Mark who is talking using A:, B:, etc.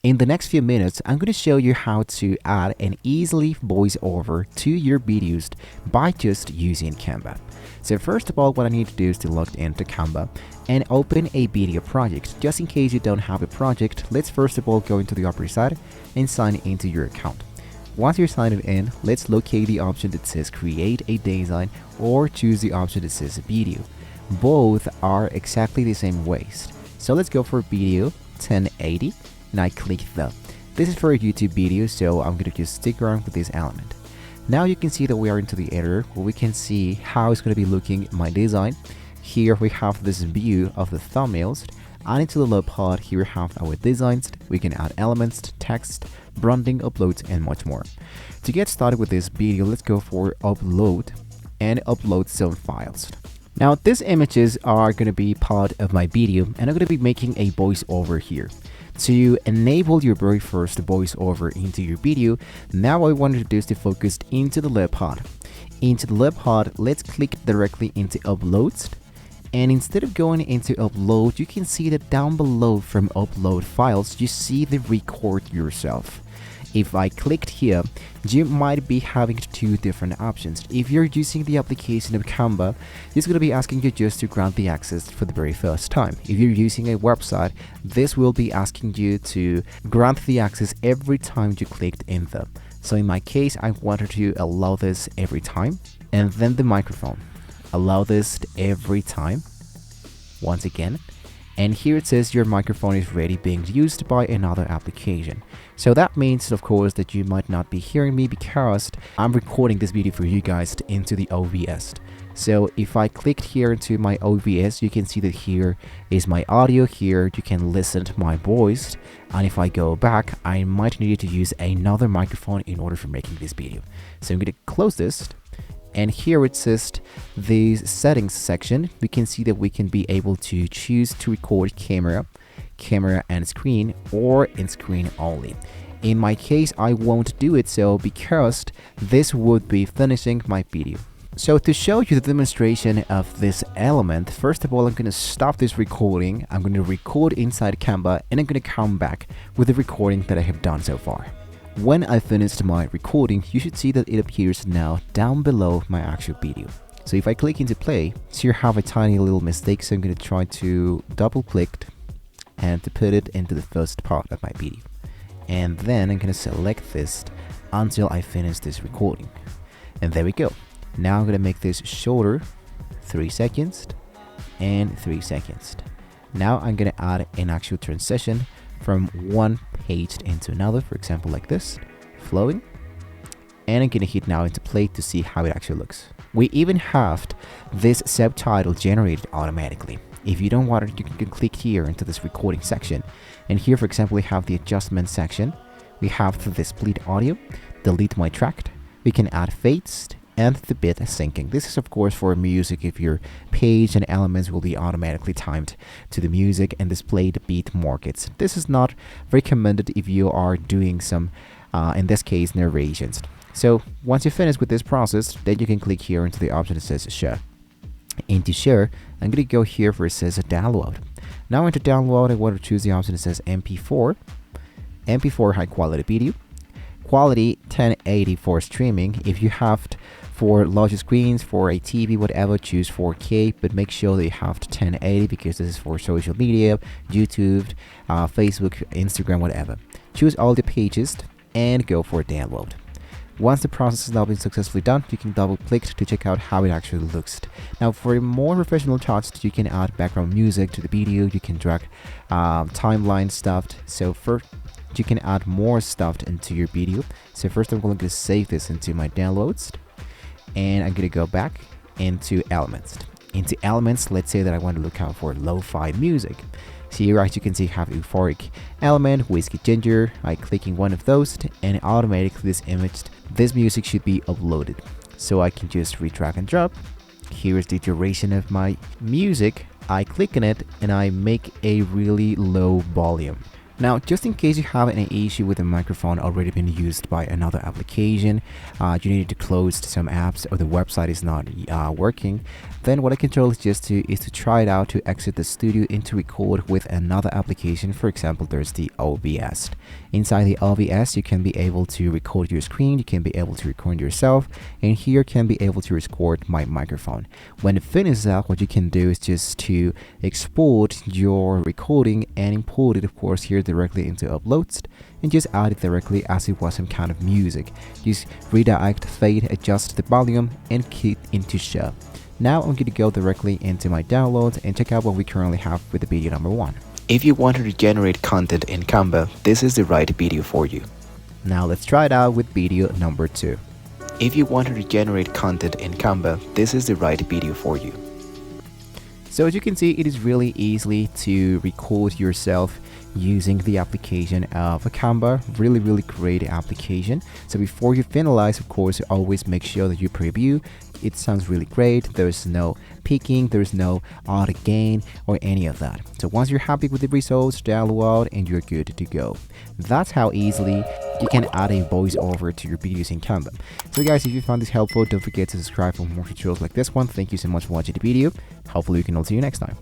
A: In the next few minutes, I'm going to show you how to add an easily voiceover to your videos by just using Canva. So first of all, what I need to do is to log into Canva and open a video project. Just in case you don't have a project, let's first of all go into the upper side and sign into your account. Once you're signed in, let's locate the option that says create a design or choose the option that says video. Both are exactly the same ways. So let's go for video 1080 and I click the. This is for a YouTube video, so I'm gonna just stick around with this element. Now you can see that we are into the editor where we can see how it's gonna be looking my design. Here we have this view of the thumbnails, and into the low part here we have our designs. We can add elements, text, branding, uploads, and much more. To get started with this video, let's go for upload and upload some files. Now these images are going to be part of my video and I'm going to be making a voiceover here. To enable your very first voiceover into your video, now I want to do is to focus into the left part. Into the left part, let's click directly into uploads. And instead of going into upload, you can see that down below from upload files, you see the record yourself. If I clicked here, you might be having two different options. If you're using the application of Canva, it's going to be asking you just to grant the access for the very first time. If you're using a website, this will be asking you to grant the access every time you clicked in them. So in my case, I wanted to allow this every time. And then the microphone. Allow this every time. Once again. And here it says your microphone is ready being used by another application. So that means, of course, that you might not be hearing me because I'm recording this video for you guys into the OBS. So if I clicked here into my OBS, you can see that here is my audio. Here you can listen to my voice. And if I go back, I might need to use another microphone in order for making this video. So I'm going to close this. And here it says the settings section. We can see that we can be able to choose to record camera and screen, or in screen only. In my case, I won't do it so because this would be finishing my video. So to show you the demonstration of this element, first of all, I'm going to stop this recording. I'm going to record inside Canva and I'm going to come back with the recording that I have done so far. When I finished my recording, you should see that it appears now down below my actual video. So if I click into play, so you have a tiny little mistake, so I'm going to try to double click and to put it into the first part of my video. And then I'm going to select this until I finish this recording. And there we go. Now I'm going to make this shorter, 3 seconds and 3 seconds. Now I'm going to add an actual transition from one page into another, for example like this, flowing. And I'm going to hit now into play to see how it actually looks. We even have this subtitle generated automatically. If you don't want it, you can click here into this recording section. And here, for example, we have the adjustment section. We have the split audio, delete my track. We can add fades and the bit syncing. This is of course for music if your page and elements will be automatically timed to the music and display the beat markets. This is not recommended if you are doing some, in this case, narrations. So once you finish with this process, then you can click here into the option that says share. Into share, I'm going to go here where it says download. Now into download, I want to choose the option that says MP4. MP4 high quality video. Quality 1080 for streaming. If you have for larger screens, for a TV, whatever, choose 4K, but make sure that you have 1080 because this is for social media, YouTube, Facebook, Instagram, whatever. Choose all the pages and go for download. Once the process has now been successfully done, you can double click to check out how it actually looks. Now for more professional shots, you can add background music to the video, you can drag timeline stuff. So first, you can add more stuff into your video. So first of all, I'm going to save this into my downloads. And I'm going to go back into elements. Into elements, let's say that I want to look out for lo-fi music. So here, as you can see, I have euphoric element, whiskey ginger. I clicking one of those and automatically this music should be uploaded. So I can just drag and drop. Here is the duration of my music. I click on it and I make a really low volume. Now, just in case you have any issue with the microphone already been used by another application, you need to close some apps or the website is not working, then what I can tell is to try it out to exit the studio and to record with another application. For example, there's the OBS. Inside the OBS, you can be able to record your screen, you can be able to record yourself, and here can be able to record my microphone. When it finishes out, what you can do is just to export your recording and import it, of course, here directly into Uploads, and just add it directly as it was some kind of music. Just redirect, fade, adjust the volume, and keep into show. Now I'm going to go directly into my downloads and check out what we currently have with the video number 1. If you wanted to generate content in Canva, this is the right video for you. Now let's try it out with video number 2. If you wanted to generate content in Canva, this is the right video for you. So as you can see, it is really easy to record yourself using the application of a Canva. Really great application. So before you finalize, of course, always make sure that you preview. It sounds really great. There's no peaking, there's no auto gain or any of that. So once you're happy with the results, download and you're good to go. That's how easily you can add a voiceover to your videos in Canva. So guys, if you found this helpful, don't forget to subscribe for more tutorials like this one. Thank you so much for watching the video. Hopefully we can all see you next time.